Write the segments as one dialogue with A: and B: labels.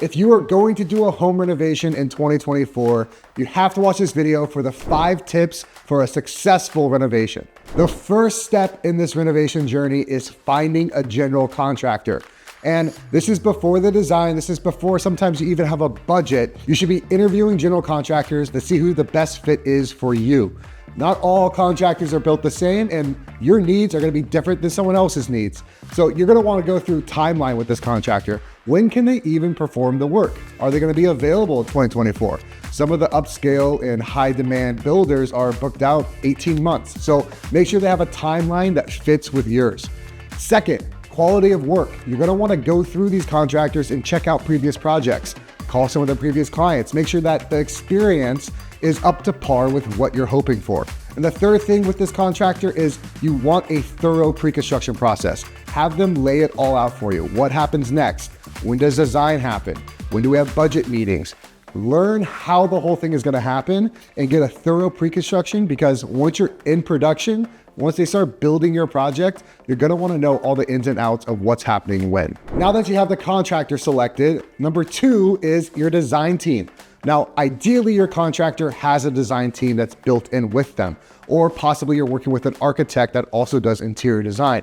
A: If you are going to do a home renovation in 2024, you have to watch this video for the 5 tips for a successful renovation. The first step in this renovation journey is finding a general contractor. And this is before the design, this is before sometimes you even have a budget. You should be interviewing general contractors to see who the best fit is for you. Not all contractors are built the same, and your needs are gonna be different than someone else's needs. So you're gonna wanna go through timeline with this contractor. When can they even perform the work? Are they gonna be available in 2024? Some of the upscale and high demand builders are booked out 18 months. So make sure they have a timeline that fits with yours. Second, quality of work. You're gonna wanna go through these contractors and check out previous projects. Call some of their previous clients. Make sure that the experience is up to par with what you're hoping for. And the third thing with this contractor is you want a thorough pre-construction process. Have them lay it all out for you. What happens next? When does design happen? When do we have budget meetings? Learn how the whole thing is gonna happen and get a thorough pre-construction, because once you're in production, once they start building your project, you're gonna wanna know all the ins and outs of what's happening when. Now that you have the contractor selected, number 2 is your design team. Now, ideally, your contractor has a design team that's built in with them, or possibly you're working with an architect that also does interior design.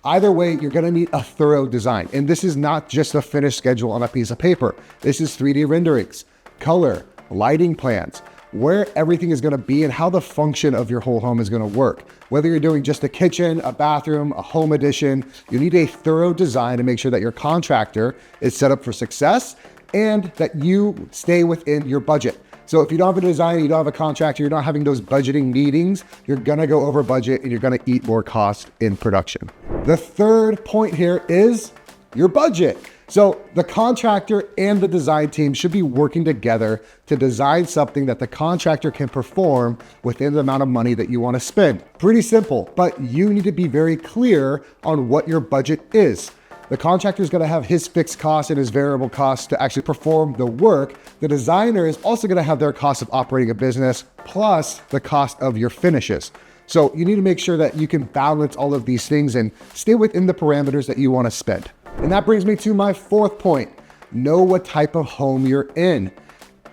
A: Either way, you're gonna need a thorough design. And this is not just a finished schedule on a piece of paper. This is 3D renderings, color, lighting plans, where everything is gonna be and how the function of your whole home is gonna work. Whether you're doing just a kitchen, a bathroom, a home addition, you need a thorough design to make sure that your contractor is set up for success and that you stay within your budget. So if you don't have a design, you don't have a contractor, you're not having those budgeting meetings, you're gonna go over budget and you're gonna eat more cost in production. The third point here is your budget. So the contractor and the design team should be working together to design something that the contractor can perform within the amount of money that you want to spend. Pretty simple, but you need to be very clear on what your budget is. The contractor is going to have his fixed costs and his variable costs to actually perform the work. The designer is also going to have their cost of operating a business plus the cost of your finishes. So you need to make sure that you can balance all of these things and stay within the parameters that you want to spend. And that brings me to my 4th point. Know what type of home you're in.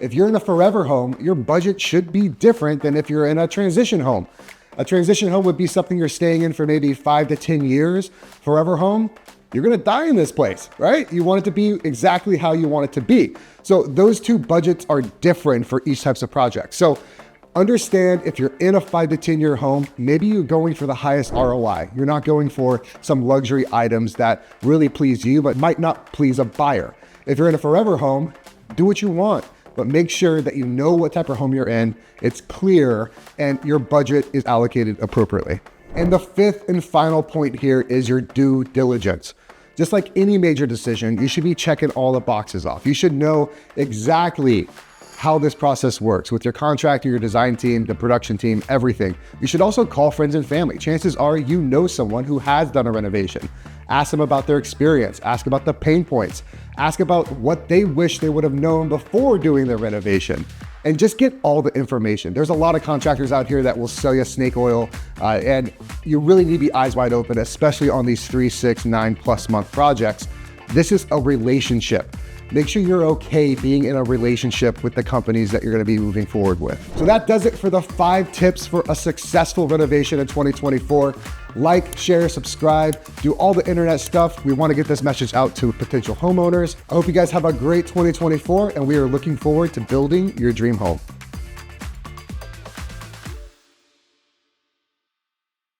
A: If you're in a forever home, your budget should be different than if you're in a transition home. A transition home would be something you're staying in for maybe 5 to 10 years. Forever home, you're gonna die in this place, right? You want it to be exactly how you want it to be. So those 2 budgets are different for each types of projects. So understand, if you're in a 5 to 10 year home, maybe you're going for the highest ROI. You're not going for some luxury items that really please you, but might not please a buyer. If you're in a forever home, do what you want, but make sure that you know what type of home you're in, it's clear, and your budget is allocated appropriately. And the 5th and final point here is your due diligence. Just like any major decision, you should be checking all the boxes off. You should know exactly how this process works with your contractor, your design team, the production team, everything. You should also call friends and family. Chances are you know someone who has done a renovation. Ask them about their experience, ask about the pain points, ask about what they wish they would have known before doing their renovation, and just get all the information. There's a lot of contractors out here that will sell you snake oil, and you really need to be eyes wide open, especially on these 3, 6, 9+ month projects. This is a relationship. Make sure you're okay being in a relationship with the companies that you're gonna be moving forward with. So that does it for the 5 tips for a successful renovation in 2024. Like, share, subscribe, do all the internet stuff. We wanna get this message out to potential homeowners. I hope you guys have a great 2024, and we are looking forward to building your dream home.